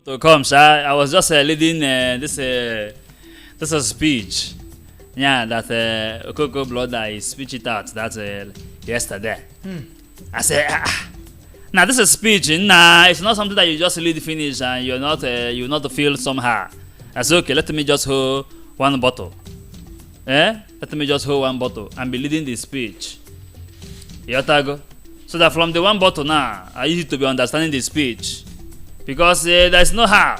to come, sir. I was just leading this a speech. Yeah, that Okoko brother is speech it out that yesterday. I said, now this is a speech. Nah, it's not something that you just lead finish and you not feel somehow. I said, okay, let me just hold one bottle. Let me just hold one bottle and be leading the speech. Yotago. So that from the one bottle now, I used to be understanding the speech. Because there's no how.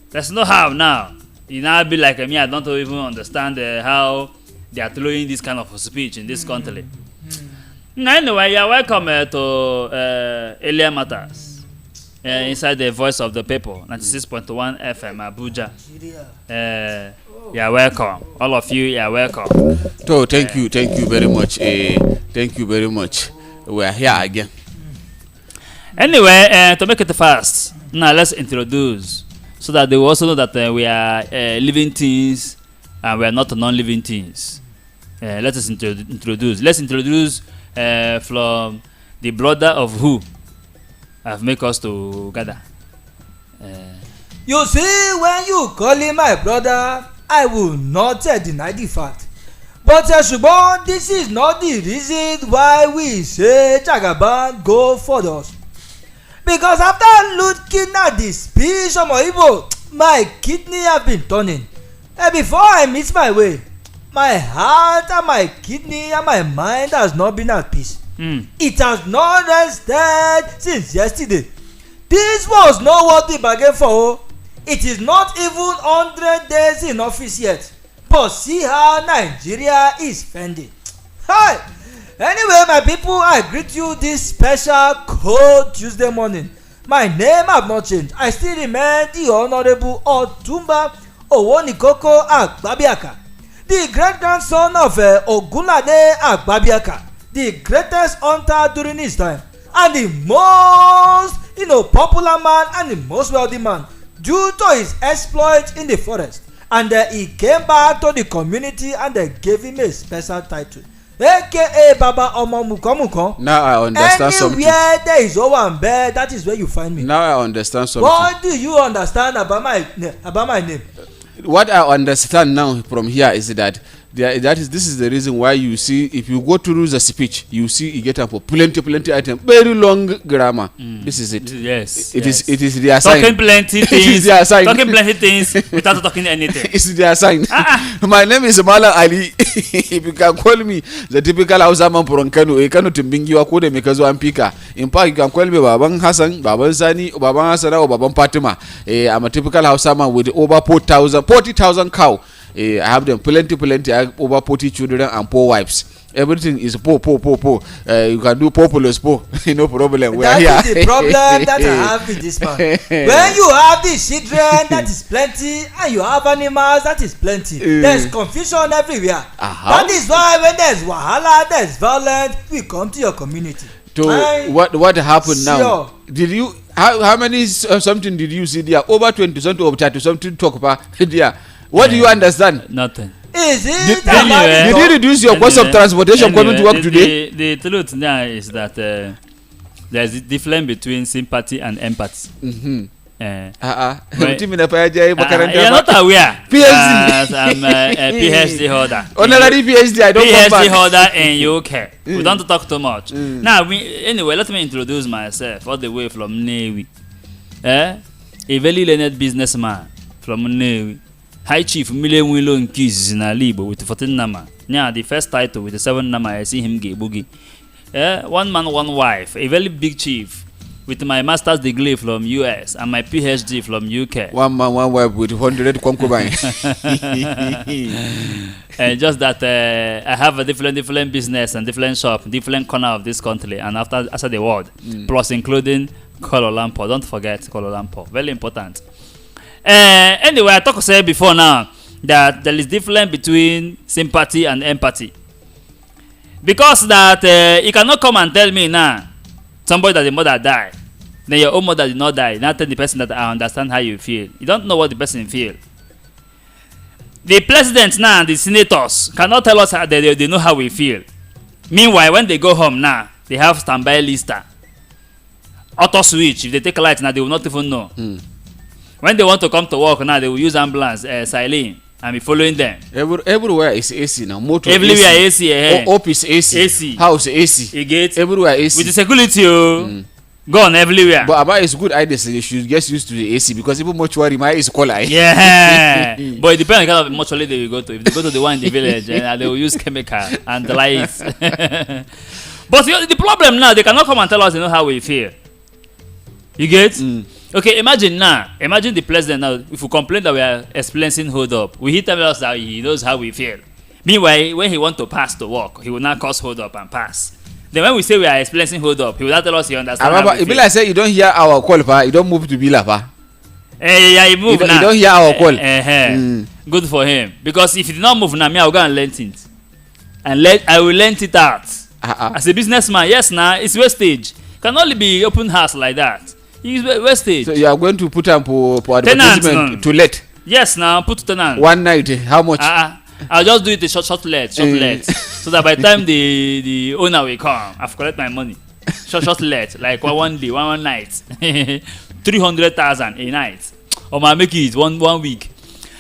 There's no how now. You now be like me, I don't even understand how they are throwing this kind of speech in this country. Now, anyway, you're welcome to AREA Matters. Inside the voice of the people, 96.1 FM, Abuja. You're welcome. All of you, you're welcome. So, thank you very much. Thank you very much. We are here again. Anyway, to make it fast, now let's introduce so that they will also know that we are living things and we are not non-living things. Let us introduce. Let's introduce from the brother of who have made us to gather. You see, when you call him my brother, I will not deny the fact. But Shubon, this is not the reason why we say Jagaban go for us. Because after looking at the speech of Ibo, my kidney have been turning. And before I miss my way, my heart and my kidney and my mind has not been at peace. It has not rested since yesterday. This was not what the bargain for. It is not even 100 days in office yet. But see how Nigeria is spending. Hi! Anyway, my people, I greet you this special cold Tuesday morning. My name have not changed. I still remain the Honorable Otumba Owonikoko Agbabiaka, the great-grandson of Ogunlade Agbabiaka, the greatest hunter during his time, and the most popular man and the most wealthy man due to his exploit in the forest. And he came back to the community and they gave him a special title, aka Baba Omomukomuko. Now I understand something. Anywhere there is Owambe, that is where you find me. Now I understand something. What do you understand about my name? What I understand now from here is that this is the reason why you see, if you go through the speech, you see you get up for plenty item, very long grammar. This is it. Yes. It is their sign. Talking plenty things. It is their sign. Talking plenty things without talking anything. It's their sign. My name is Mala Ali. If you can call me the typical Hausa man from Kano, Kano Timbingi wa kode mekazo ampika. In fact, you can call me Babang Hassan, Babang Sani, Babang Hassan or Babang Fatima. I'm a typical Hausa man with over 40,000 cow. I have them plenty. I have over 40 children and 4 wives. Everything is po. You can do populous po. No problem. We are here. That is the problem that I have with this man. When you have the children, that is plenty, and you have animals, that is plenty. There's confusion everywhere. That is why when there's wahala, there's violence, we come to your community. So what happened now? Did you how many something did you see there? Over 20 something or 30 something talk about there. What do you understand? Nothing. Is it? Did you reduce your cost of transportation coming to work today? The truth now is that there's a difference between sympathy and empathy. You're not aware. PhD. I'm a PhD holder. Honorary PhD. I don't come back. PhD holder in UK. We don't talk too much. Now, anyway, let me introduce myself all the way from Nnewi. A very learned businessman from Nnewi. High Chief Milewilo Nkis in Alibo with 14 nama. Yeah, the first title with the 7 nama. I see him get boogie. One man, one wife. A very big chief with my master's degree from US and my PhD from UK. One man, one wife with 100 concubines. Just that I have a different business and different shop, different corner of this country and after the world, plus including Kuala Lumpur. Don't forget Kuala Lumpur. Very important. Anyway, I talked before now that there is difference between sympathy and empathy. Because that you cannot come and tell me now somebody that the mother died, then your own mother did not die. Now tell the person that I understand how you feel. You don't know what the person feel. The president now and the senators cannot tell us how they know how we feel. Meanwhile, when they go home now, they have standby lister. auto switch. If they take light now, they will not even know. When they want to come to work now, they will use ambulance, siren, and be following them. Everywhere is AC now. Motor Everywhere AC. Office AC. AC. House AC. You get Everywhere AC. with the security, gone everywhere. But about it's good idea. You should get used to the AC because even mortuary my is color. Yeah, but it depends on the kind of mortuary they will go to. If they go to the one in the village, they will use chemical and the lights. But the problem now, they cannot come and tell us, how we feel. You get? Okay, imagine the president now. If we complain that we are experiencing hold up, he tell us that he knows how we feel. Meanwhile, when he want to pass to work, he will not cause hold up and pass. Then when we say we are experiencing hold up, he will not tell us he understands. How we feel. Like say you don't hear our call, pa. You don't move to Bila, pa. Yeah, he move now. You don't hear our call. Good for him. Because if he did not move now, me I will go and learn it, and I will learn it out. As a businessman, yes, now it's wastage. Can only be open house like that. It's wastage. So you are going to put up for advertisement to let? Yes, now put tenant. One night, how much? I'll just do it a short let, so that by the time the owner will come, I've collect my money. Short let, like one day, one night, 300,000 a night, or my make it one week.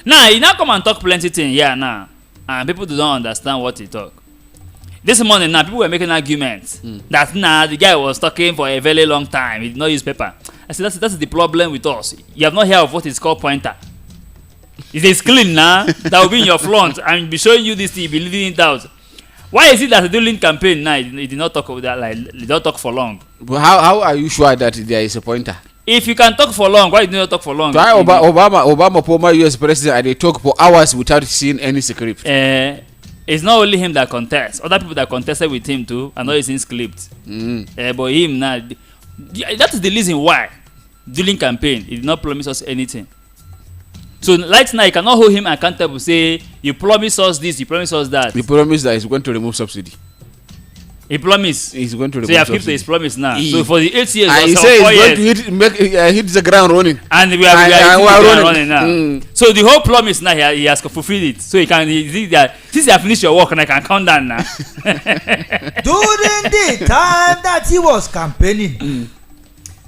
Now you now come and talk plenty thing here now, and people don't understand what he talk. This morning now, people were making arguments that the guy was talking for a very long time. He did not use paper. I said that's the problem with us. You have not heard of what is called pointer. It's a screen now that will be in your front and be showing you this thing, be leaving it out. Why is it that during campaign now he did not talk about that, like they don't talk for long? But how are you sure that there is a pointer? If you can talk for long, why did you not talk for long? Why Obama former US president and they talk for hours without seeing any script? It's not only him that contests. Other people that contested with him too are not using script. But him now, that is the reason why during campaign he did not promise us anything. So right now you cannot hold him accountable. Say you promise us this, you promise us that. He promised that he's going to remove subsidy. He promised. He's going to remove subsidy. So you have kept his promise now. So for the 8 years, he said he's going to hit the ground running. And we are running now. So the whole promise now he has fulfilled it. So he can see that since you have finished your work and I can count down now. During the time that he was campaigning,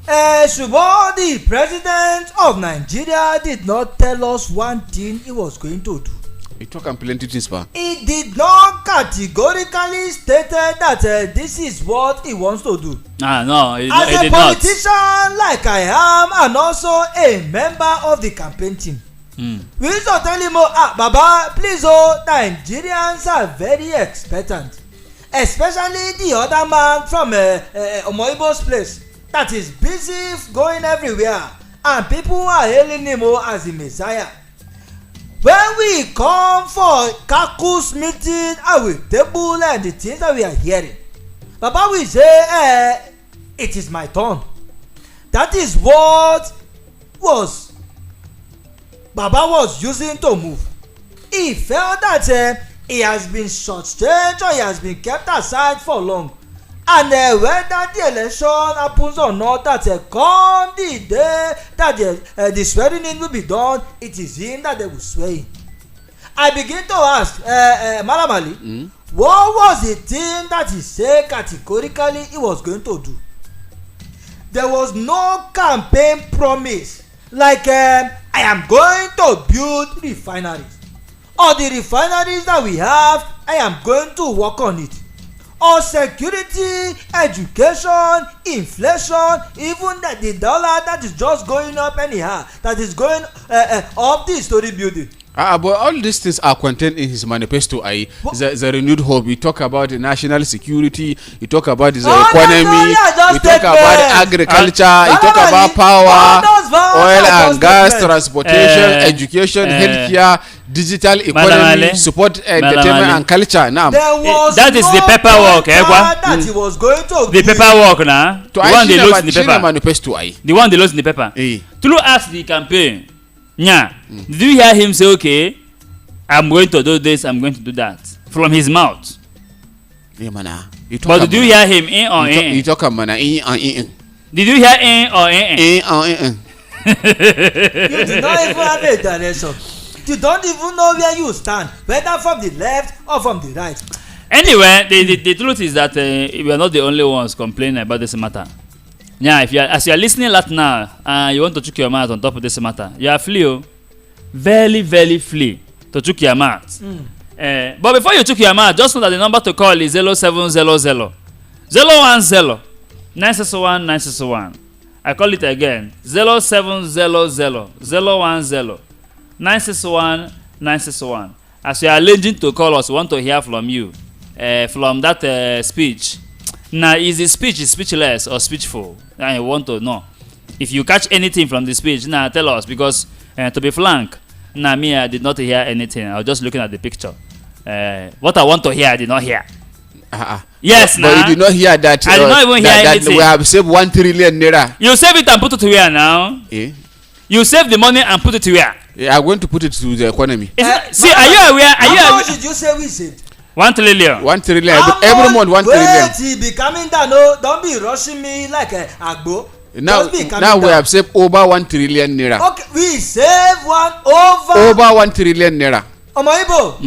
the president of Nigeria did not tell us one thing he was going to do. He talked plenty things, pa. He did not categorically stated that this is what he wants to do. No, he as did a politician like I am and also a member of the campaign team, we used to tell him, Baba, please, Nigerians are very expectant, especially the other man from Omoibo's place that is busy going everywhere and people are hailing him as the Messiah. When we come for caucus meeting, I will table and the things that we are hearing. Baba will say, it is my turn. That is what Baba was using to move. He felt that he has been shortchanged or he has been kept aside for long. And whether the election happens or not, that come the day that the swearing in will be done, it is him that they will swear in. I begin to ask, Madam Ali, what was the thing that he said categorically he was going to do? There was no campaign promise like I am going to build refineries, or the refineries that we have, I am going to work on it. Or security, education, inflation, even the dollar that is just going up anyhow, that is going up the story building. But all these things are contained in his manifesto. The renewed hope. We talk about the national security. We talk about the economy. We talk about agriculture. We talk about power, oil and gas, transportation, education, healthcare, digital economy, support entertainment and culture. Now that is the paperwork. That he was going to the paperwork now. The one they lost in the paper. Manifesto. The one they lost in the paper. Through ask the campaign. Did you hear him say, okay, I'm going to do this, I'm going to do that from his mouth? But did you hear him in or in? You talk about in. Did you hear in or in? You do not even have a direction. You don't even know where you stand, whether from the left or from the right. Anyway, the truth is that we are not the only ones complaining about this matter. Yeah, if you are, as you are listening right now, you want to chook your mouth on top of this matter, you are free, very, very free to chook your mouth. But before you chook your mouth, just know that the number to call is 0700 010 961 961. I call it again, 0700 010 961 961. As you are arranging to call us, we want to hear from you, from that speech. Now, is the speech speechless or speechful? I want to know. If you catch anything from the speech, now tell us, because to be frank, now me, I did not hear anything. I was just looking at the picture. What I want to hear, I did not hear. Yes, but you did not hear that. I did not even hear anything. We have saved 1 trillion naira. You save it and put it to where now? You save the money and put it to where? I'm going to put it to the economy. See, are you aware? How much did you say we saved? 1 trillion. 1 trillion every month. 1 trillion. Wait, he be coming down. No, don't be rushing me like a agbo. Now we have saved over 1 trillion naira. Okay, we save over 1 trillion naira. Omoibo,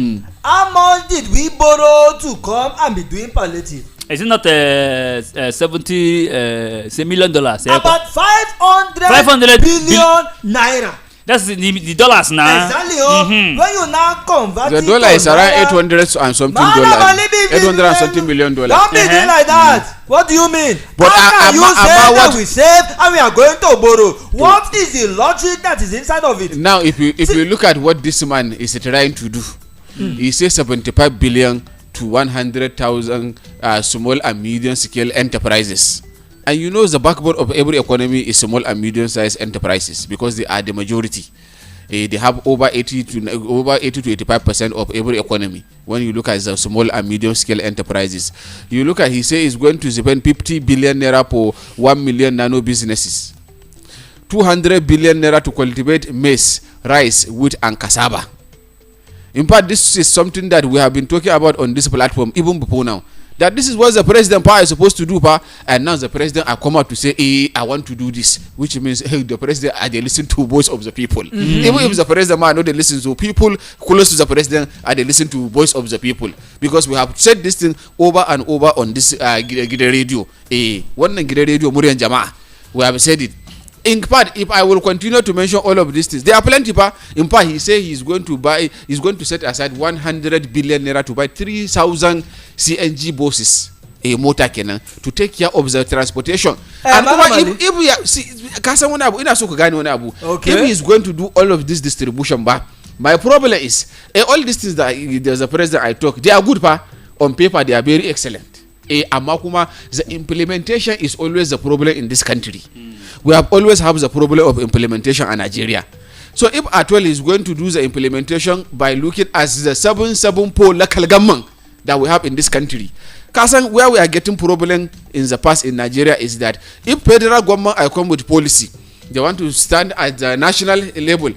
how much did we borrow to come and be doing palliative? Is it not $70 million? About 500 billion naira. That's the dollars now. Exactly. When you now convert the dollar is around 800 and something dollars. 800 and something million dollars. Don't be doing like that. What do you mean? But how can you say that we save and we are going to borrow? What is the logic that is inside of it? Now, if you look at what this man is trying to do, he says 75 billion to 100,000 small and medium scale enterprises. And you know the backbone of every economy is small and medium sized enterprises, because they are the majority. They have over 80 to 85% of every economy. When you look at the small and medium scale enterprises, you look at, he says he's going to spend 50 billion naira for 1 million nano businesses, 200 billion naira to cultivate maize, rice, wheat and cassava. In fact, this is something that we have been talking about on this platform even before now, that this is what the president is supposed to do, and now the president I come out to say, I want to do this, which means, hey, the president they listen to voice of the people. Even if the president know they listen to people close to the president, they listen to voice of the people, because we have said this thing over and over on this radio. One radio Murian Jama, we have said it. In fact, if I will continue to mention all of these things, there are plenty. In fact, he said he's going to set aside 100 billion naira to buy 3,000 CNG buses, a motor cannon, to take care of the transportation. And if we are, if he's going to do all of this distribution, my problem is all these things that there's a president I talk, they are good, on paper they are very excellent. Amakuma, the implementation is always the problem in this country. We have always have the problem of implementation in Nigeria. So if Atwell is going to do the implementation by looking at the 774 local government that we have in this country, where we are getting problem in the past in Nigeria is that if federal government are come with policy, they want to stand at the national level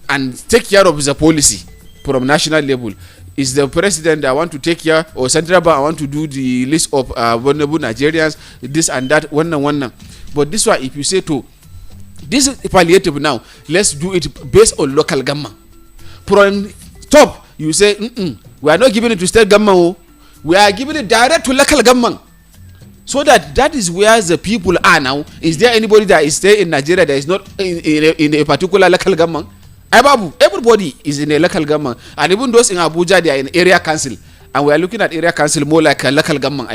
and take care of the policy from national level. Is the president that want to take care, or central bank I want to do the list of vulnerable Nigerians, this and that, one. But this one, if you say to this is palliative now, let's do it based on local government. From top, you say we are not giving it to state government, we are giving it direct to local government. So that is where the people are now. Is there anybody that is staying in Nigeria that is not in a particular local government? Everybody is in a local government, and even those in Abuja, they are in area council, and we are looking at area council more like a local government.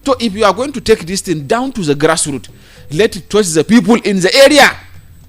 So if you are going to take this thing down to the grassroots, let it touch the people in the area.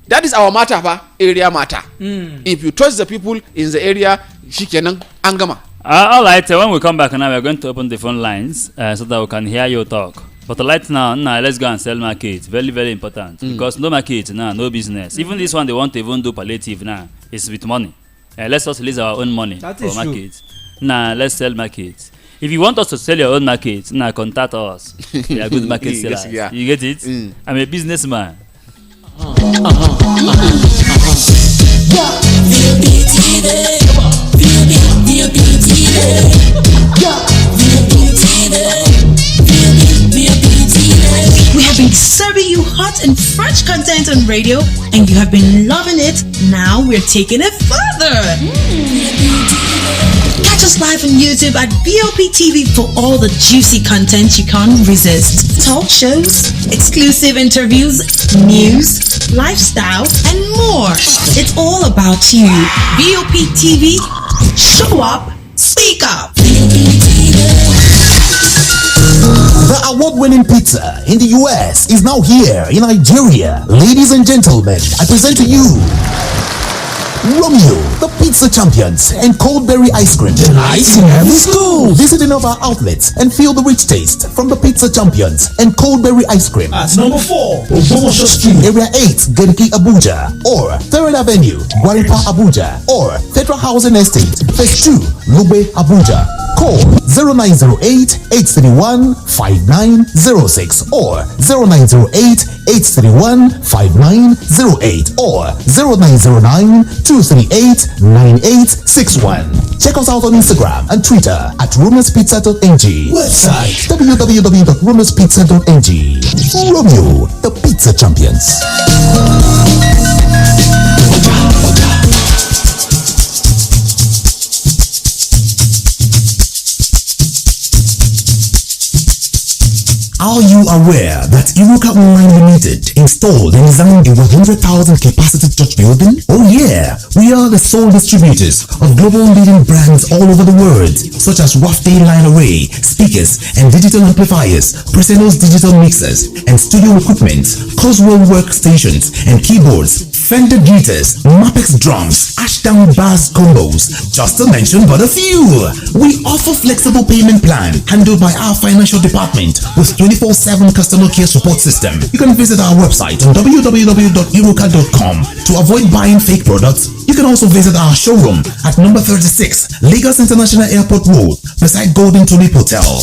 That is our matter, area matter. If you touch the people in the area, shikenan angama. All right, when we come back now, we are going to open the phone lines so that we can hear your talk. But right now, let's go and sell market. Very, very important. Because no market now, no business. Even this one, they want to even do palliative now. It's with money. Let's just release our own money for market. Now, let's sell market. If you want us to sell your own market, contact us. We are good market sellers. Yes, you get it? I'm a businessman. We have been serving you hot and fresh content on radio, and you have been loving it. Now we're taking it further. Catch us live on YouTube at VOP TV for all the juicy content you can't resist. Talk shows, exclusive interviews, news, lifestyle, and more. It's all about you. VOP TV, show up, speak up. The award-winning pizza in the US is now here in Nigeria. Ladies and gentlemen, I present to you Romeo, the pizza champions, and cold-berry ice cream. Nice in every school. Visit any of our outlets and feel the rich taste from the pizza champions and cold-berry ice cream. At number 4, Obomosho Street, Area 8, Geriki, Abuja, or 3rd Avenue, Gwaripa, Abuja, or Federal Housing Estate, Phase 2, Lube, Abuja. Call 0908-831-5906 or 0908-831-5908 or 0909-238-9861. Check us out on Instagram and Twitter at romaspizza.ng. website www.romaspizza.ng. Romeo, the pizza champions. Are you aware that Iruka Online Limited installed and designed a 100,000 capacity church building? Oh yeah, we are the sole distributors of global leading brands all over the world, such as Wafday Line Array, speakers and digital amplifiers, Preseno's digital mixers and studio equipment, Coswell workstations and keyboards, Fender guitars, Mapex drums, Ashdown bass combos, just to mention but a few. We offer flexible payment plan handled by our financial department with 24/7 customer care support system. You can visit our website on www.iruka.com to avoid buying fake products. You can also visit our showroom at number 36 Lagos International Airport Road beside Golden Tulip Hotel.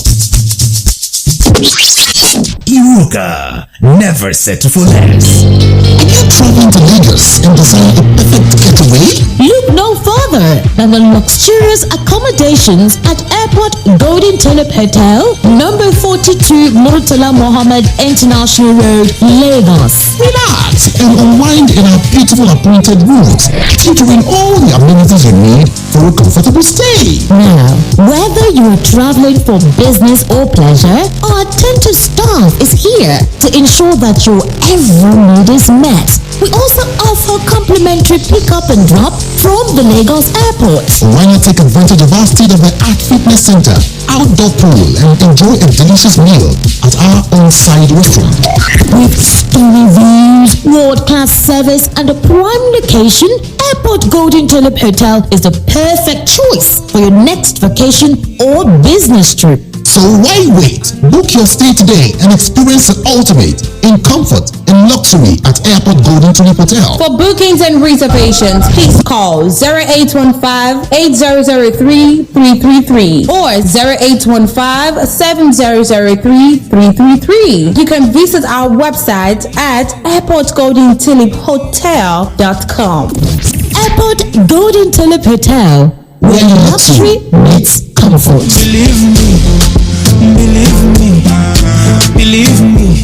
Iruka, never settle for less. Are you traveling to Lagos and desire a perfect getaway? Look no further than the luxurious accommodations at Airport Golden Tulip Hotel, number 42 Murtala Mohammed International Road, Lagos. Relax and unwind in our beautiful appointed rooms, featuring all the amenities you need for a comfortable stay. Now, whether you are traveling for business or pleasure, our attentive staff is here to ensure that your every need is met. We also offer complimentary pickup and drop from the Lagos airport. Why not take advantage of our state-of-the-art fitness center, outdoor pool, and enjoy a delicious meal at our on-site restaurant? With stunning views, world-class service, and a prime location, Airport Golden Tulip Hotel is the perfect choice for your next vacation or business trip. So why wait? Book your stay today and experience the ultimate in comfort and luxury at Airport Golden Tulip Hotel. For bookings and reservations, please call 0815-8003-333 or 0815-7003-333. You can visit our website at airportgoldentuliphotel.com. Airport Golden Tulip Hotel, where luxury meets comfort. believe me, believe me, believe me.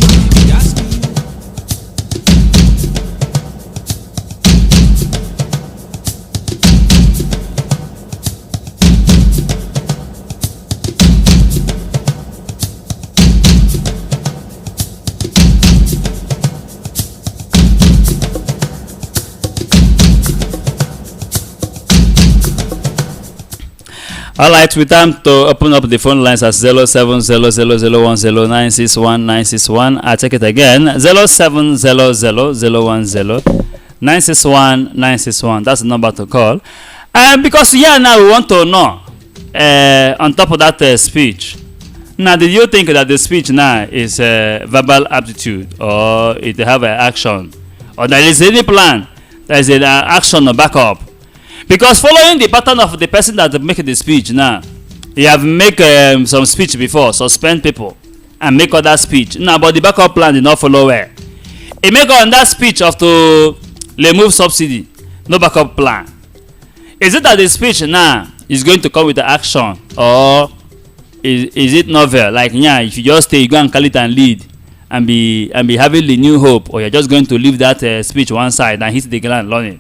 Alright, we time to open up the phone lines at 0700010961 I check it again. 0700010961. That's the number to call. Because now we want to know on top of that speech. Now, did you think that the speech now is verbal aptitude or it have an action? Or there is any plan? There is an action or backup? Because following the pattern of the person that make the speech now, he have make some speech before, suspend people, and make other speech. Now, but the backup plan did not follow well. He make on that speech of to remove subsidy, no backup plan. Is it that the speech now is going to come with the action, or is it novel? Like, yeah, if you just stay, you go and call it and lead, and be having the new hope, or you're just going to leave that speech one side and hit the ground running?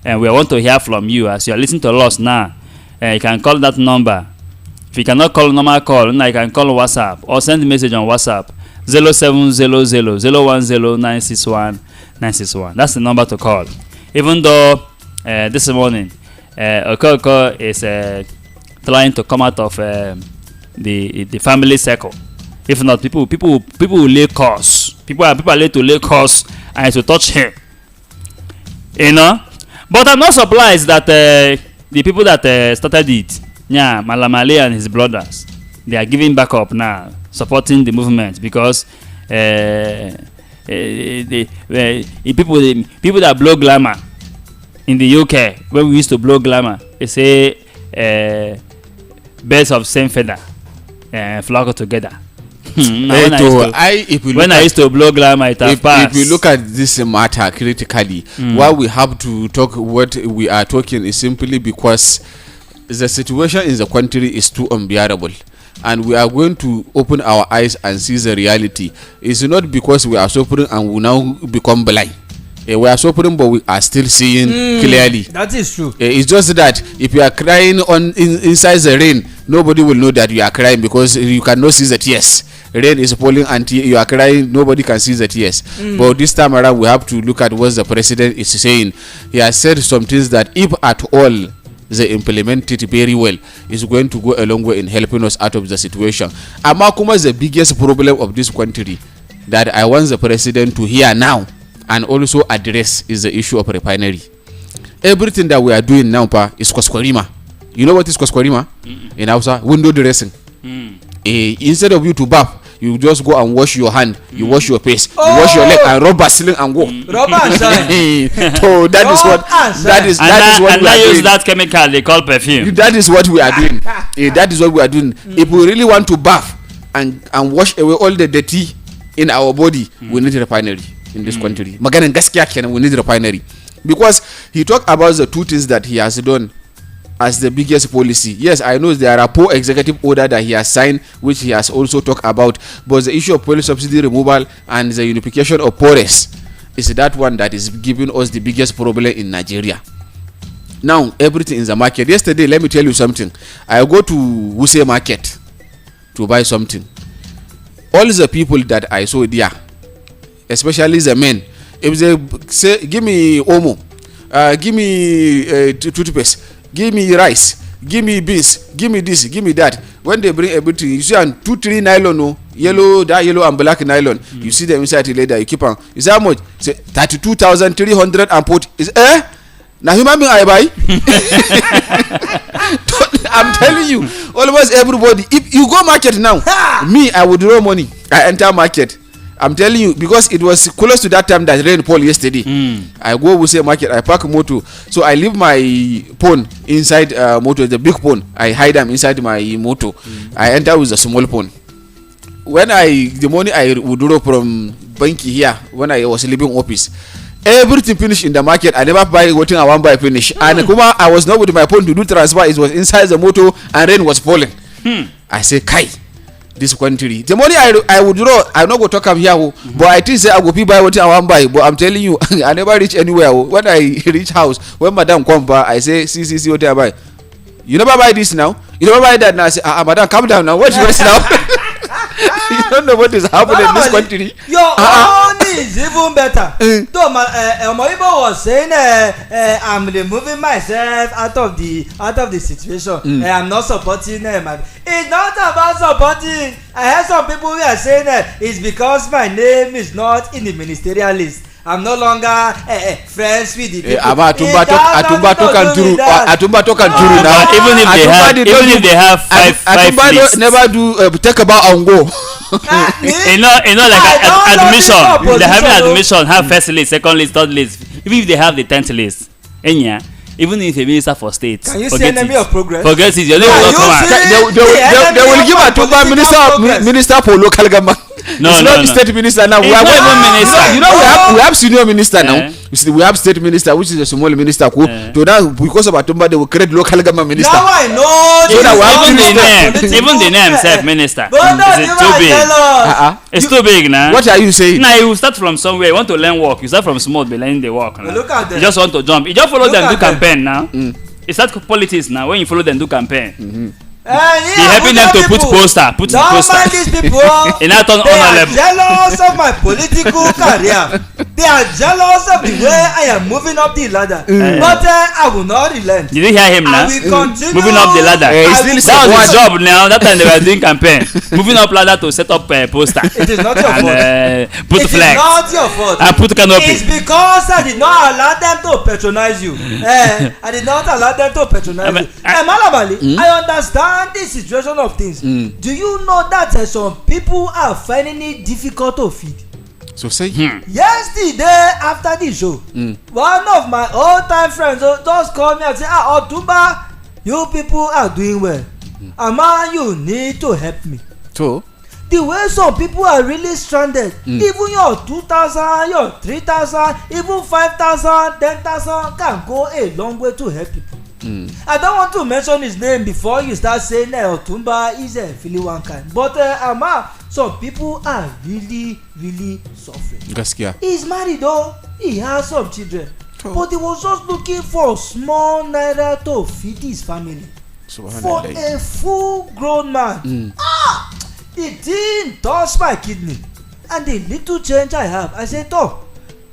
And we want to hear from you as you are listening to us now. you can call that number. If you cannot call normal call, now you can call WhatsApp or send message on WhatsApp 0700-010-961-961. That's the number to call. Even though this morning Okoko is trying to come out of the family circle. If not, people will lay course. People are late to lay course and to touch him. You know. But I'm not surprised that the people that started it, Malamale and his brothers, they are giving back up now, supporting the movement because people that blow glamour in the UK, when we used to blow glamour, they say birds of same feather flock together. When I used to blow glamour, it has passed. If you look at this matter critically, why we have to talk what we are talking is simply because the situation in the country is too unbearable, and we are going to open our eyes and see the reality. It's not because we are suffering and we now become blind. We are suffering, but we are still seeing clearly. That is true. It's just that if you are crying inside the rain, nobody will know that you are crying because you cannot see the tears. Rain is falling and you are crying, nobody can see the tears. But this time around, we have to look at what the president is saying. He has said some things that, if at all they implement it very well, is going to go a long way in helping us out of the situation. Amakuma is the biggest problem of this country that I want the president to hear now and also address is the issue of refinery. Everything that we are doing now is kwaskwarima. You know what is kwaskwarima? In Hausa, window dressing. Instead of you to bath, you just go and wash your hand, you wash your face, you wash your leg and rub Vaseline and go. Rub and shine. So that is what we are doing. Use that chemical they call perfume. That is what we are doing. That is what we are doing. If we really want to bath and wash away all the dirty in our body, we need a refinery in this country. Maganan gaskiya kenan, we need a refinery. Because he talked about the two things that he has done as the biggest policy. Yes, I know there are 4 executive order that he has signed, which he has also talked about, but the issue of police subsidy removal and the unification of forest is that one that is giving us the biggest problem in Nigeria. Now, everything in the market. Yesterday, let me tell you something. I go to Wuse market to buy something. All the people that I saw there, especially the men, if they say, give me Omo, give me toothpaste, give me rice, give me beans, give me this, give me that. When they bring everything, you see on 2-3 nylon, yellow and black nylon. You see them inside the leather. You keep on. You say how much? Say 32,340. Is now human being I buy. I'm telling you, almost everybody. If you go market now, me I would draw money. I enter market. I'm telling you, because it was close to that time that rain fall yesterday. I go Wuse market, I park motor. So I leave my phone inside motor, the big phone. I hide them inside my motor. I enter with a small phone. When the money I would draw from banky here, when I was leaving office, everything finished in the market. I never buy what I want buy finish. And Kuma, I was not with my phone to do transfer. It was inside the motor and rain was falling. I say, Kai. This country, the money I would draw, I not go talk am here, but I think say I go buy what I want buy. But I'm telling you, I never reach anywhere. When I reach house, when madam come back, I say, see what I buy. You never buy this now. You never buy that now. I say, madam, calm down now. What you want now? You don't know what is happening in this country. Your own is even better. Omoibo was saying, I'm removing myself out of the situation. I'm not supporting them. It's not about supporting. I heard some people who are saying it's because my name is not in the ministerial list. I'm no longer friends with the people. Atumba talk now. Even if they have five lists, never do talk about and go. you know, like admission. They have admission, have first list, second list, third list. Even if they have the 10th list, even if a minister for state, can you see enemy of progress? Forget it. Your name will not come out. They will give Atumba minister for local government. No, it's not state minister now. We have senior minister now. You see, we have state minister, which is a small minister. So now, because of Atumba, they will create local government minister. Now I know. Even the name self minister. Is it too big? It's too big now. What are you saying? Now you start from somewhere. You want to learn work. You start from small, be learning the work. Look at them. You just want to jump. You just follow them do campaign now. You It's not politics now. When you follow them do campaign. He helping them to put poster. Put don't poster. mind these people. In that They are level. jealous of my political career. They are jealous of the way I am moving up the ladder. But I will not relent. Did you hear him I now? will continue. Moving up the ladder. I still will That was his continue. job now. That time they were doing campaign. Moving up ladder to set up poster. It is not your fault. And put It is flag. not your fault. And put canopy. It's because I did not allow them to patronize you. I did not allow them to patronize you. Malamali, I understand the situation of things. Do you know that some people are finding it difficult to feed? So say. Yesterday after the show, one of my old time friends just called me and say, Otumba, you people are doing well. Ama, you need to help me. So. The way some people are really stranded, even your 2,000, your 3,000, even 5,000, 10,000 can go a long way to help people. I don't want to mention his name before you start saying Otumba is a feeling one kind. But Ama, some people are really, really suffering. Gaskiya. He's married though, he has some children. But he was just looking for small naira to feed his family. For a full grown man. The thing touched my kidney. And the little change I have, I said, oh,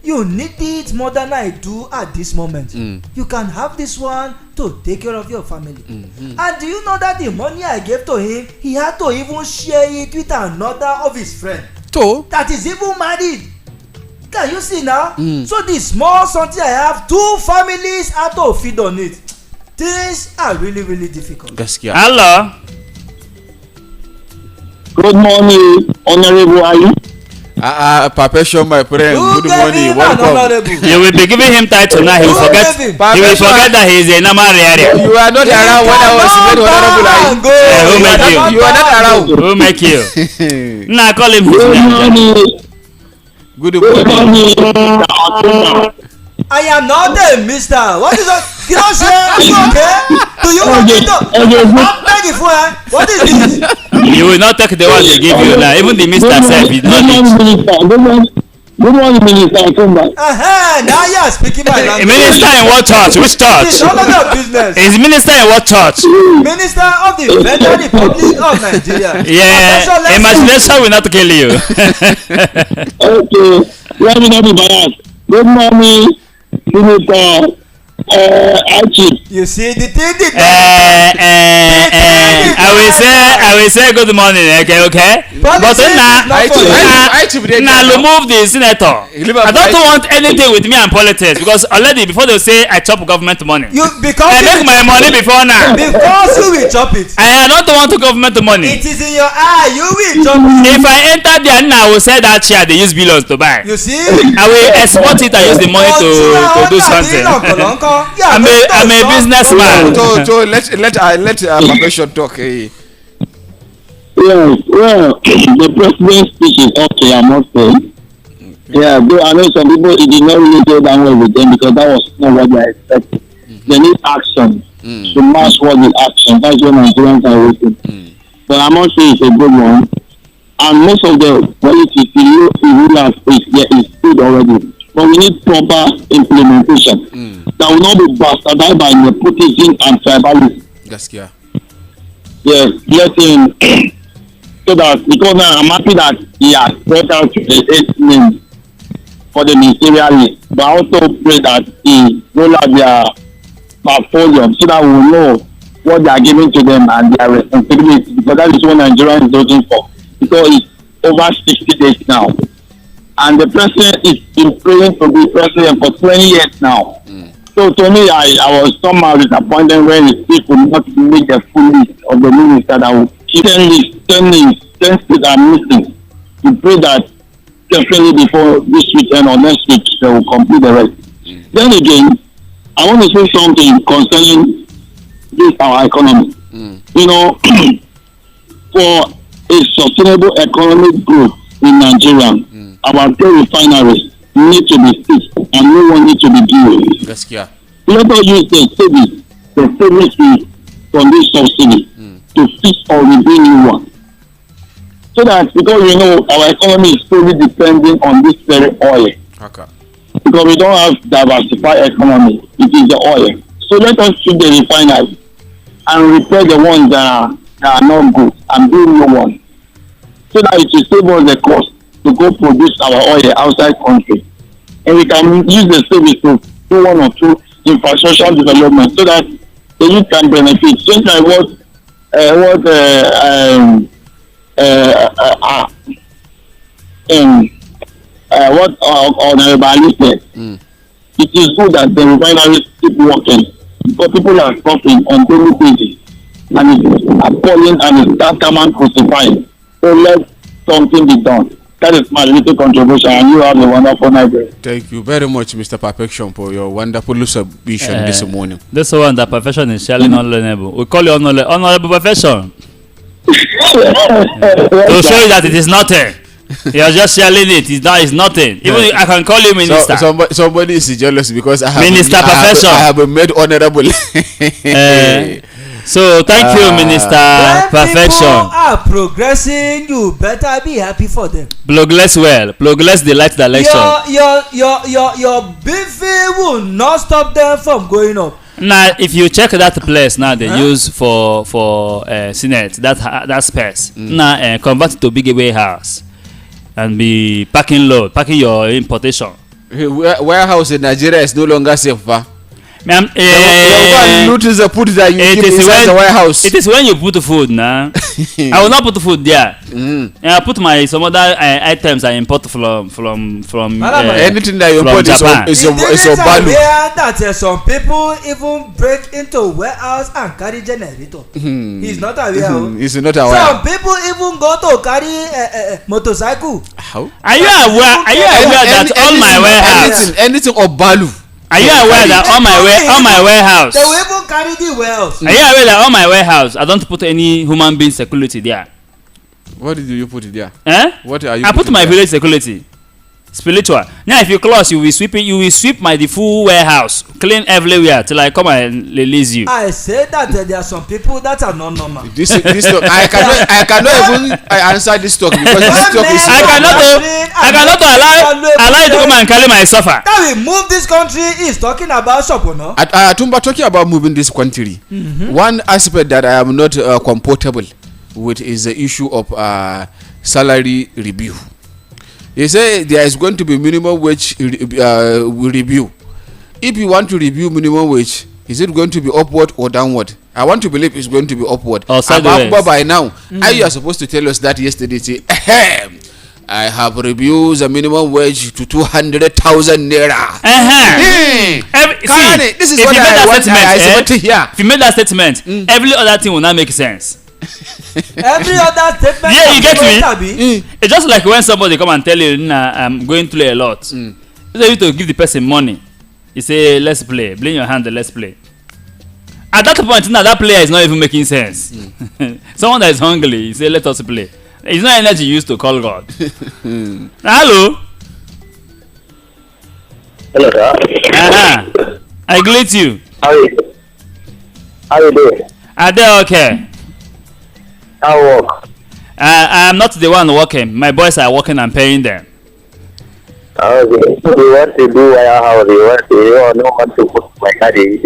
you need it more than I do at this moment. You can have this one to take care of your family. And do you know that the money I gave to him, he had to even share it with another of his friends that is even married. Can you see now? So the small something I have, 2 families had to feed on it. Things are really, really difficult. Gaskiya. Hello. Good morning, Honorable Ayu. Perpetual, my friend. You Good gave morning. him an Welcome. honorable. You will be giving him title now. He will Who forget. gave him? He will forget that he is a normal area. You are not around when I was made honorable. Who make you? You are not around. Who make you? Nah, call him his Good name. morning. Good Good morning. morning, Mr. Otumba. I am not a mister. What is that? You don't say, are you okay? Do you want me to? I'm begging for it. What is this? You will not take the one they give you now. Even the Mr. Self is not it. Good morning, Minister Otumba. Now you are speaking my A language. minister in what church? Which It is church? none of your business. Is minister in what church? Minister of the Federal Republic of Nigeria. Yeah, imagination will not kill you. Okay, let me not be biased. Good morning, Minister Archie. You see the thing I will say good morning. Okay. But now remove the senator. I don't want anything with me and politics because already before they say I chop government money. I make my money before now. Because you will chop it. I don't want government money. It is in your eye. You will chop it. If I enter there now, I will sell that chair they use billions to buy. You see? I will export it and use the money to do something. I'm a businessman. So let Perpetual talk. Yes, well, the president's speech is okay, I must say. Yeah, though I know some people, it did not really go down well with them because that was not what they expected. They need action to match what is action. That's what Nigerians are waiting. But I must say it's a good one. And most of the politics, the rulers is good already. But we need proper implementation that will not be bastardized by nepotism and tribalism. Gaskiya. Yes, let him. So that because now I'm happy that he has brought out the 8 names for the ministerial list, but I also pray that he roll out their portfolio so that we will know what they are giving to them and their responsibility, because that is what Nigeria is looking for. Because it's over 60 days now, and the president is been praying to be president for 20 years now. So to me, I was somehow disappointed when he still could not make the full list of the minister that will 10 names that are missing. We pray that definitely before this weekend or next week they will complete the rest. Then again, I want to say something concerning this our economy. You know, for a sustainable economic growth in Nigeria, our 3 refineries need to be fixed and no one need to be due. Gaskiya. Let us use the savings from this subsidy to fix or rebuild new one. So that, because you know our economy is fully depending on this very oil. Okay. Because we don't have diversified economy, it is the oil. So let us treat the refineries and repair the ones that are not good and build new ones, so that it will save us the cost to go produce our oil outside country, and we can use the savings to do one or two infrastructure development so that the youth can benefit. Just like what Honorable Ali said. It is good that the refineries keep working, because people are suffering on daily basis, and it's appalling and it's tantamount crucifying. So let something be done. That is my little contribution, and you have a wonderful night. Thank you very much, Mr. Perfection, for your wonderful submission this morning. This one, that Perfection is sharing honorable. We call you honorable Perfection. To show you that it is nothing. You are just sharing it. It's nothing. Even I can call you minister. Somebody is jealous because I have Minister Perfection. I have been made honorable. So thank you, Minister Perfection. When people are progressing, you better be happy for them. Progress well. Progress the light direction. Your beefing will not stop them from going up. Now, if you check that place now, they use for Senate that space. Now convert it to big warehouse and be packing your importation. Warehouse in Nigeria is no longer safe, Ma'am, notice the food that you keep inside the warehouse. It is when you put food now. I will not put food there. I put some other items I import from anything that you import is so value. That some people even break into warehouse and carry generator. He's not aware. He's not aware. Some people even go to carry motorcycle. How? Are you aware that all my warehouse anything of value? Are you aware that all my warehouse? They will even carry the warehouse. Are you aware that all my warehouse I don't put any human being security there? What did you put it there? What are you? I put my village security. Spiritual. Now if you close, you will sweep the full warehouse, clean everywhere till I come and release you. I say that there are some people that are not normal. This talk, I cannot even answer this talk because this talk is. I cannot allow you to come and carry my suffer. That we move this country is talking about Sopono. Atumba talking about moving this country. One aspect that I am not comfortable with is the issue of salary review. They say there is going to be minimum wage review. If you want to review minimum wage, is it going to be upward or downward? I want to believe it's going to be upward. But by now, you are supposed to tell us that yesterday. Say, I have reviewed the minimum wage to 200,000 naira. This is what I want to hear. If you made that statement, every other thing will not make sense. Every other statement. Yeah, you get me. It's just like when somebody come and tell you, I'm going through a lot. So you to give the person money. You say, let's play. Bring your hand and let's play. At that point, now that player is not even making sense. Someone that is hungry, you say, let us play. It's not energy used to call God. Hello. Hello, sir. I greet you. How are you doing? Are they okay? How work? I'm not the one working. My boys are working and paying them. Okay. So you want to do warehouse? You don't want to put my daddy?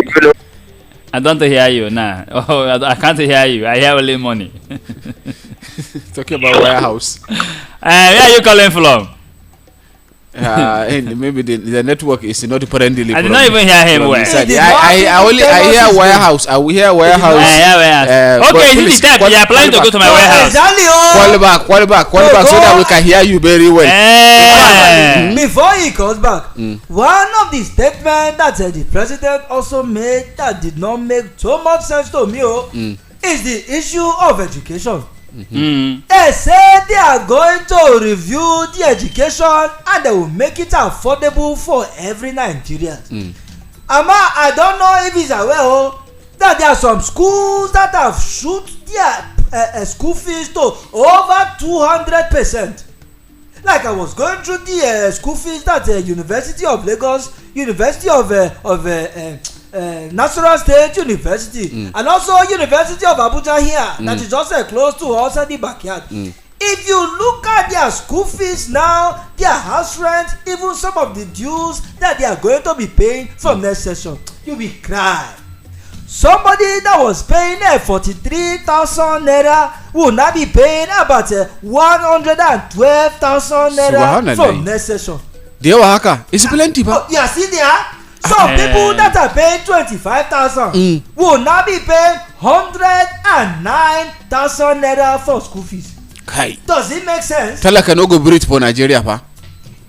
I don't hear you now. Oh, I can't hear you. I hear only money. Talking about warehouse. Where are you calling from? And maybe the network is not friendly. I did not even hear him well. I hear warehouse. I will hear warehouse. Okay, is it the type you are planning to go to my warehouse? Call back so that we can hear you very well. Before he calls back, one of the statements that the president also made that did not make so much sense to me is the issue of education. They say they are going to review the education and they will make it affordable for every Nigerian. I don't know if he's aware that there are some schools that have shoot their school fees to over 200%. Like I was going through the school fees that University of Lagos, University of National State University, and also University of Abuja here, that is just close to us at the backyard. If you look at their school fees now, their house rent, even some of the dues that they are going to be paying from next session, you will cry. somebody that was paying 43,000 naira will now be paying about 112,000 naira from next session. Da yawa haka, is plenty ba? Yeah, see there? Some people that are paying 25,000 will now be paying 109,000 naira for school fees. Kai. Does it make sense? Talaka no go breathe for Nigeria pa.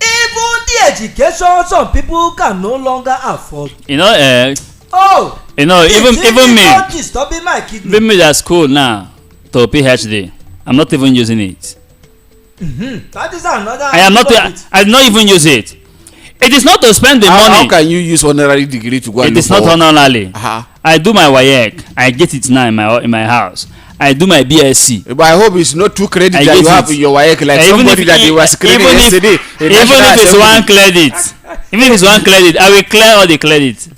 Even the education some people can no longer afford. You know, Oh. you know, even me, disturbing my kidney. even me at school now to PhD, I'm not even using it. That is another. I not even use it. It is not to spend the money. How can you use honorary degree to go and It look is not for work? honorary. Uh-huh. I do my WAEC. I get it now in my house. I do my BSc. But I hope it's not 2 credit I that get you have it. in your WAEC like Even somebody if- that they were screening even if- yesterday. Even if it's one credit, even if it's one credit, I will clear all the credit.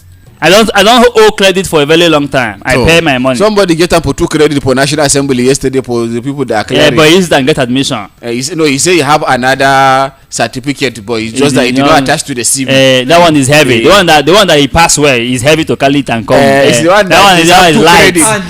I don't owe credit for a very long time. I pay my money. Somebody get up for 2 credit for National Assembly yesterday for the people that are Yeah, clearing. but he used to get admission. He say you have another certificate, but it's just that it did not attach to the CV. That one is heavy. The one that he passed well is heavy to carry it and come. It's the one that one is light. And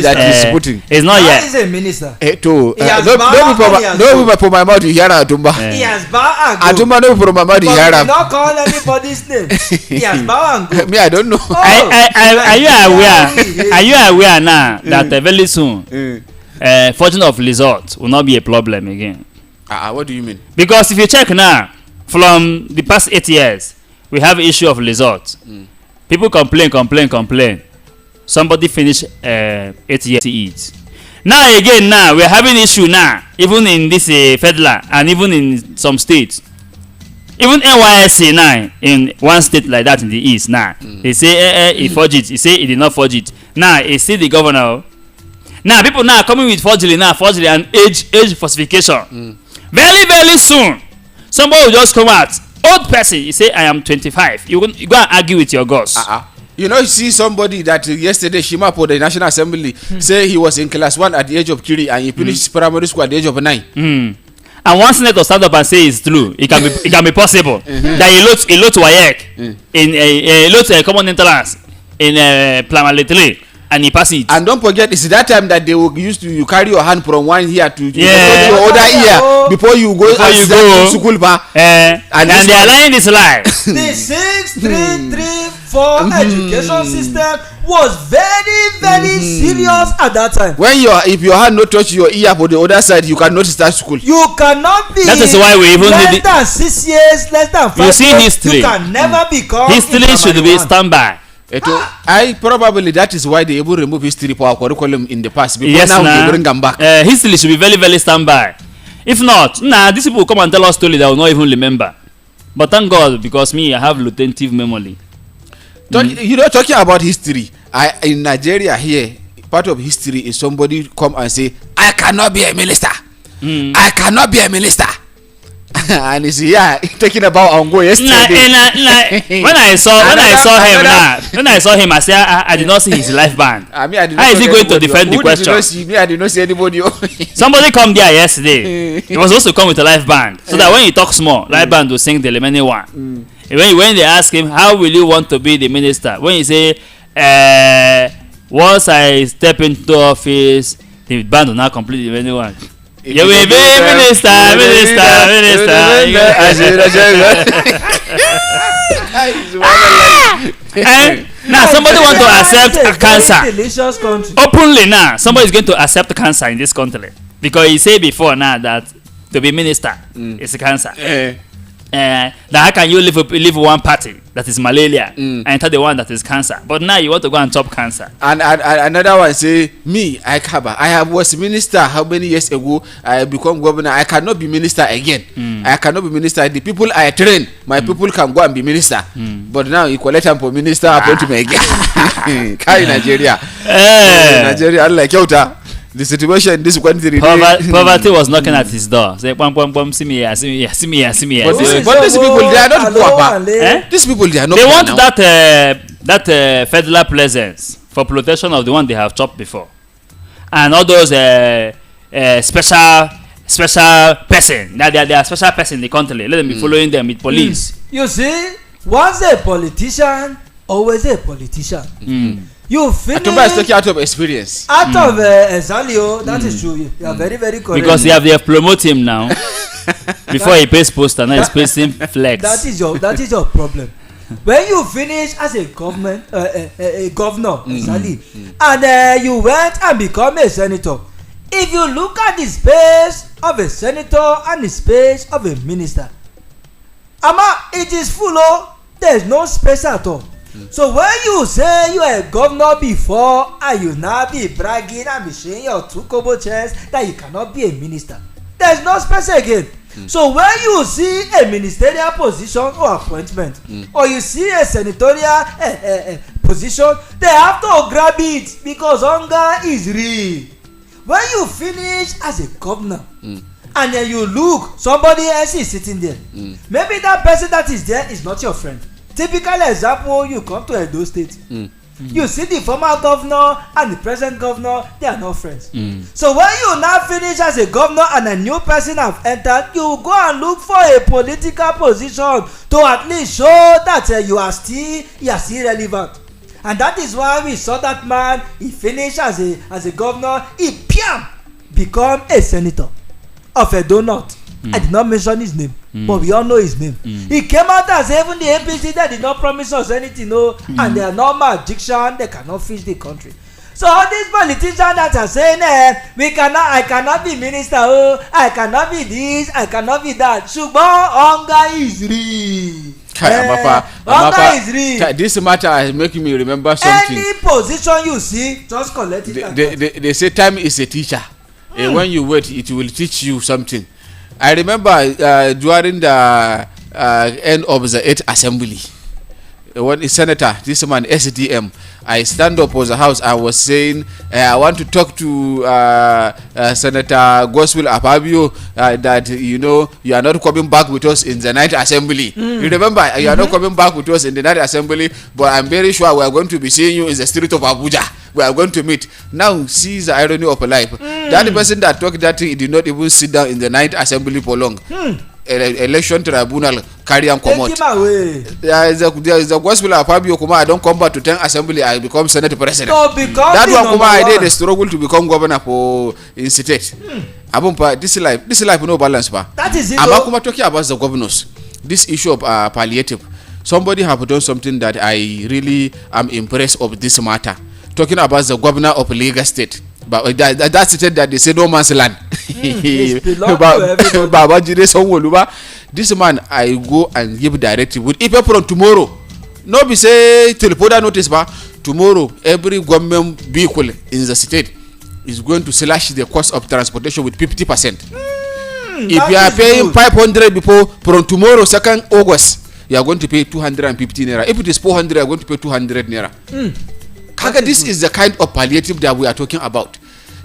that is putting. It's not That yet. is a minister. To He has no bound be and he has for my mouth you hear Atumba. He has bow and go. Atumba no be for my mouth you But hear he am. not call anybody's name. He has bow and go. Me I don't know. Are you aware? Are you aware now that very soon, fortune of resort will not be a problem again? What do you mean? Because if you check now, from the past 8 years, we have issue of resort. People complain. Somebody finish 8 years to eat. Now again, we are having issue now, even in this federal and even in some states. Even NYSC now in one state like that in the east now, they say he forged it. He say he did not forge it. Now he see the governor. Now people now coming with forgery and age falsification. Very soon, somebody will just come out. Old person, he say I am 25. You go and argue with your gods. You know, you see somebody that yesterday Shima for the National Assembly say he was in class 1 at the age of 3 and he finished primary school at the age of 9. And one senator stand up and say it's true. It can be possible that he load WAEC in a load common entrance in primary 3 and he pass it. And don't forget, it's that time that they will used to you carry your hand from one ear to your other ear before you go to school bar. And they are lying this lie. The 6334 education system was very serious at that time. When if your hand not touch your ear for the other side, you cannot start school. You cannot be. That is why we even less than 6 years, less than 5 you see years. history. You can never become. History should be standby. I probably that is why they even remove history for our curriculum in the past. Because Yes, now they bring them back. History should be very standby. If not, these people will come and tell us story that will not even remember. But thank God, because me, I have retentive memory. You know, talking about history, in Nigeria here, part of history is somebody come and say, I cannot be a minister. I cannot be a minister. And he's talking about Ongo yesterday. When I saw him, I said I did not see his life band. I did not How is he going to defend the question? I did not see anybody. Somebody come there yesterday. He was supposed to come with a life band, so that when he talks more, life band will sing the remaining one. When they ask him how will you want to be the minister, when he say once I step into office, the band will now complete the remaining one. You will be minister. Now somebody want to accept cancer openly. Now somebody is going to accept cancer in this country because he said before now that to be minister is cancer. That how can you leave one party that is malaria and enter the one that is cancer? But now you want to go and chop cancer. And another one say, me, I was minister how many years ago? I become governor. I cannot be minister again. I cannot be minister. The people I train, my people can go and be minister. But now you collect them for minister, appoint me again. Carry Nigeria. Nigeria, unlike Yota. The situation in this country. Poverty was knocking at his door. Say, "Pom, see me here." But these people, they are not poor. These people, they are not. They want that federal presence for protection of the one they have chopped before, and all those special person. Now they are special person in the country. Let them be following them with police. You see, once a politician always a politician. You finish. Atumba is talking out of experience. Out of Zalio, that is true. You are very, very correct. Because they have promoted him now. Before he pays poster, now he's paying flex. That is your problem. When you finish as a governor, Zali, and you went and become a senator, if you look at the space of a senator and the space of a minister, it is full. There is no space at all. So when you say you are a governor before and you now be bragging and be showing your 2 kobo chest that you cannot be a minister, there is no space again. So when you see a ministerial position or appointment, or you see a senatorial position, they have to grab it because hunger is real. When you finish as a governor, and then you look, somebody else is sitting there. Maybe that person that is there is not your friend. Typical example, you come to Edo State. You see the former governor and the present governor, they are not friends. So when you now finish as a governor and a new person have entered, you go and look for a political position to at least show that you are still relevant. And that is why we saw that man, he finished as a governor, he become a senator of Edo North. I did not mention his name, but we all know his name. He came out as even the APC that did not promise us anything, and they are not magician, they cannot fix the country. So all these politicians that are saying, I cannot be minister, I cannot be this, I cannot be that. Ṣùgbọ́n hunger is real. Hunger is real. This matter is making me remember something. Any position you see, just collect it. They say time is a teacher. When you wait, it will teach you something. I remember during the end of the 8th assembly, when the senator, this man SDM, I stand up was the house. I was saying I want to talk to Senator Goswill Apabio that you are not coming back with us in the 9th assembly. You remember you are not coming back with us in the 9th assembly, but I'm very sure we are going to be seeing you in the street of Abuja. We are going to meet. Now see the irony of life. That person that talked that thing, he did not even sit down in the 9th assembly for long. Election tribunal carry am comot. There is a gospel of Fabio Kuma. I don't come back to 10th assembly. I become senate president. That one Kuma I did the struggle to become governor for in state. Abumpa, this life no balance pa. That is it. Abakuma talking about the governors. This issue of palliative. Somebody have done something that I really am impressed of this matter. Talking about the governor of Lagos State. But that's the state that they say no man's land. This man, I go and give directive with if from tomorrow. No be say till further notice, but tomorrow every government vehicle in the state is going to slash the cost of transportation with 50%. If you are paying 500 before, from tomorrow 2nd August, you are going to pay 250 naira. If it is 400, you are going to pay 200 naira. This is the kind of palliative that we are talking about.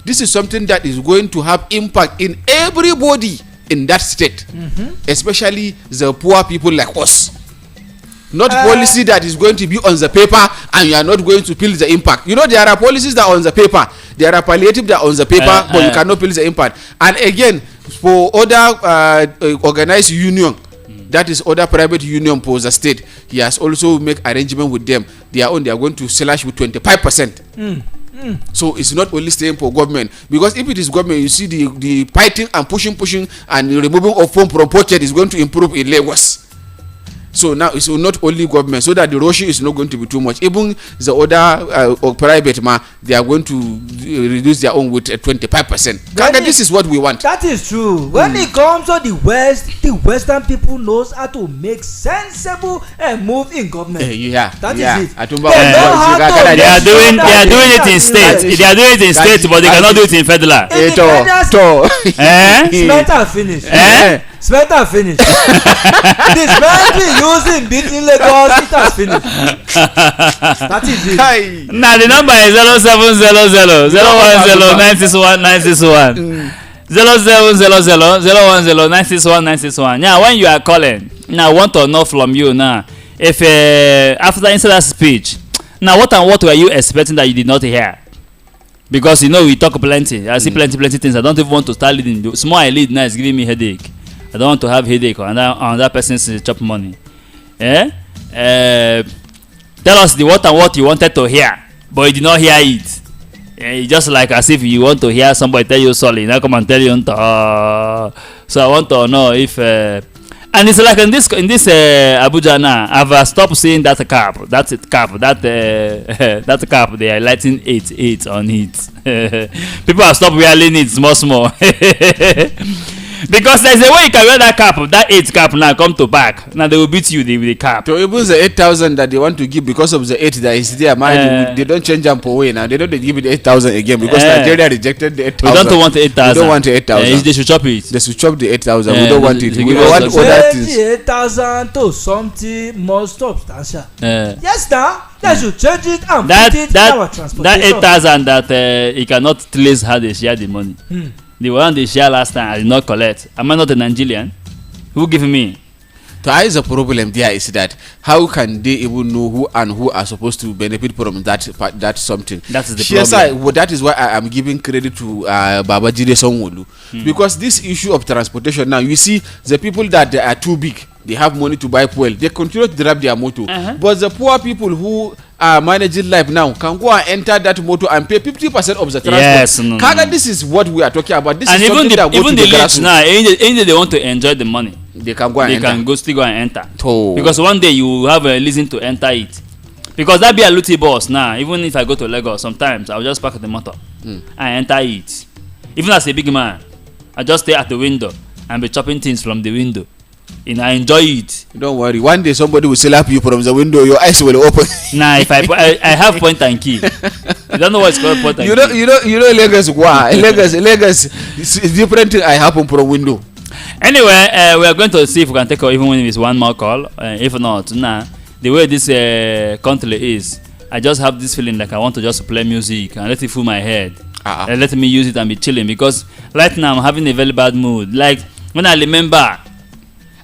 This is something that is going to have impact in everybody in that state, especially the poor people like us. Not policy that is going to be on the paper and you are not going to feel the impact. There are policies that are on the paper, there are palliative that are on the paper, but you cannot feel the impact. And again, for other organized union, that is other private union for the state, he has also make arrangement with them. They are going to slash with 25%. So it's not only staying for government, because if it is government, you see the fighting and pushing and removing of phone from pocket is going to improve in Lagos. So now it's not only government, so that the rushing is not going to be too much. Even the other private they are going to reduce their own with 25%. This is what we want. That is true. When it comes to the West, the Western people knows how to make sensible move in government. That is it. They are doing it in state. They are doing it in state, but they cannot do it in federal. Spent and finish. Spent and finish. The spent we use in beating Lagos, it has finished. That is it. Now the number is 0700 010 961 961 0700 010 961 961. Now when you are calling, now I want to know from you now if after inside that speech, now what were you expecting that you did not hear? Because we talk plenty. I see plenty things. I don't even want to start leading. Small I lead now is giving me headache. I don't want to have headache on that person's chop money. tell us the what you wanted to hear, but you did not hear it. It's just like as if you want to hear somebody tell you sorry, now come and tell you. So I want to know if, and it's like in this Abuja now, I've stopped seeing that cap they are lighting 8 on it. People have stopped wearing it small. Because there's a way you can wear that cap, that 8 cap now come to back. Now they will beat you with the cap. So even the 8,000 that they want to give because of the 8 that is there, they don't change them for way now. They don't give it 8,000 again because Nigeria rejected the 8,000. We don't want 8,000. We don't want 8,000. They should chop it. They should chop the 8,000. We don't want it. We want other things. 8,000 to something more substantial. Yes, now they should change it and put it in our transportation. That 8,000 that he cannot trace how they share the money. The one they share last time I did not collect. Am I not a Nigerian? Who give me? So I is a problem there is that how can they even know who are supposed to benefit from that something? That is the problem. That is why I am giving credit to Babajide Sanwo-Olu because this issue of transportation now, you see the people that they are too big, they have money to buy fuel, they continue to drive their motor, but the poor people who are managing life now can go and enter that motor and pay 50% of the transport. Yes, This is what we are talking about. This and is even that even the leads now, any they want to enjoy the money, they can go and still go and enter. Oh. Because one day you have a reason to enter it. Because that be a Luti bus now. Even if I go to Lagos, sometimes I'll just park the motor and enter it. Even as a big man, I just stay at the window and be chopping things from the window. And I enjoy it. Don't worry. One day somebody will slap you from the window. Your eyes will open. Nah, if I have point and key. You don't know what's called point and key. You know Lagos. Wow, Lagos is different thing. I happen from window. Anyway, we are going to see if we can take even when it's one more call. If not, the way this country is, I just have this feeling like I want to just play music and let it fill my head. And let me use it and be chilling because right now I'm having a very bad mood. Like when I remember.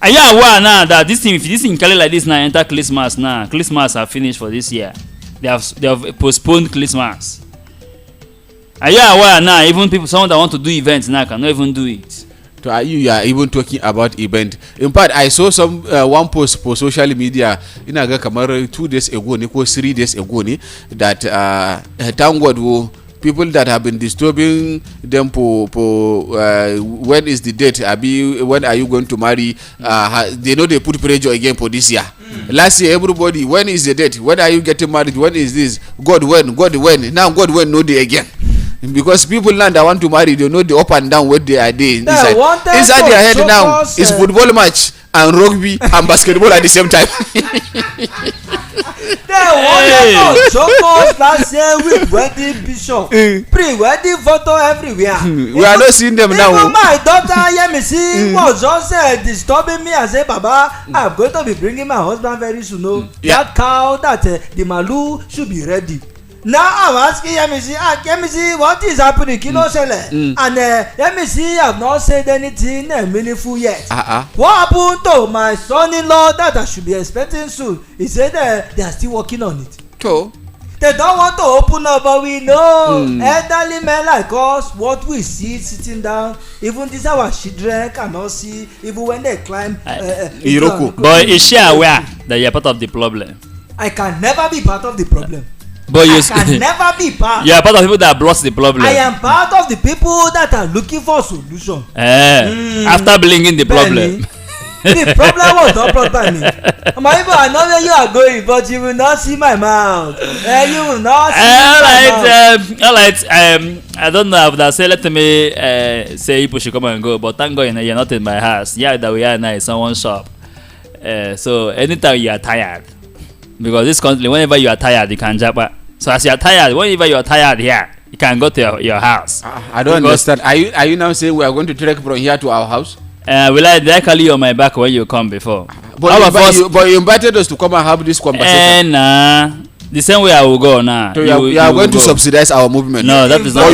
Are you aware now that if this thing carry like this now enter Christmas now? Christmas are finished for this year. They have postponed Christmas. Are you aware now? Even people, someone that want to do events now cannot even do it. So you are even talking about event. In fact, I saw some one post for social media in Kamara 2 days ago, 3 days ago, that thank God people that have been disturbing them for when is the date, when are you going to marry, they know they put pressure again for this year. Last year everybody, when is the date, when are you getting married, when is this, God when, now God when no day again. Because people now that want to marry, they know the up and down what they are doing inside their head now is football match and rugby and basketball at the same time. They wanted to show us last year with wedding bishop, pre-wedding photo everywhere. We are not seeing them now. Even my daughter Yemisi was just disturbing me and say, Baba, I'm going to be bringing my husband very soon. That cow, that the malu should be ready. Now I'm asking Yemisi, what is happening? Kilo Shele. And Yemisi have not said anything meaningful yet. What happened to my son-in-law that I should be expecting soon? He said they are still working on it. So they don't want to open up, but we know elderly men like us, what we see sitting down, even this our children cannot see, even when they climb. But is she aware that you are part of the problem? I can never be part of the problem. But I can never be part. You are part of people that blocks the problem. I am part of the people that are looking for solution. After blinking the problem. The problem was not brought by me. My people, I know where you are going, but you will not see my mouth. You will not see my mouth. All right. I don't know if that say let me say people should come and go, but thank God you're not in my house. Yeah, that we are now in someone's shop. So anytime you are tired, because this country, whenever you are tired, you can jump out. So as you are tired, whenever you are tired here, you can go to your house. I don't understand. Are you now saying we are going to trek from here to our house? Did I call you on my back when you come before? But you invited us to come and have this conversation. The same way I will go now. So you are going to subsidize our movement. No, that is not.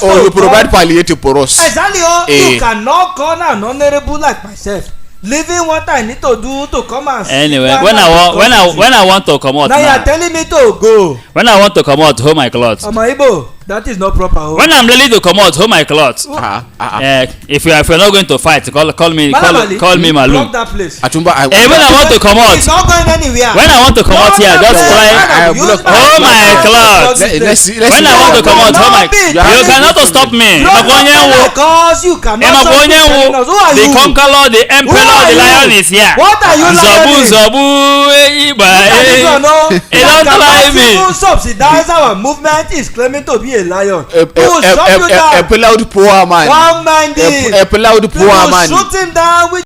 Or you provide palliative for us. Exactly. You cannot call an honorable like myself. Leaving what I need to do to come and anyway, when I want to come out now you are telling me to go. When I want to come out, hold my clothes. Amaibo, That is not proper. Oh. When I'm ready to come out, hold my cloth. If you're not going to fight, call me Malu. Block that place. Atumba, when I want to come out, it's not going anywhere. When I want to come out here, just try. Hold my cloth. When I want to come out, hold my. You cannot stop me. Because you cannot. The conqueror, the emperor, the lion is here. What are you lying? Zobu, It don't try me. Subsidize our movement is claiming to be a lion. A loud poor man. One man. A loud poor man. Shoot him down with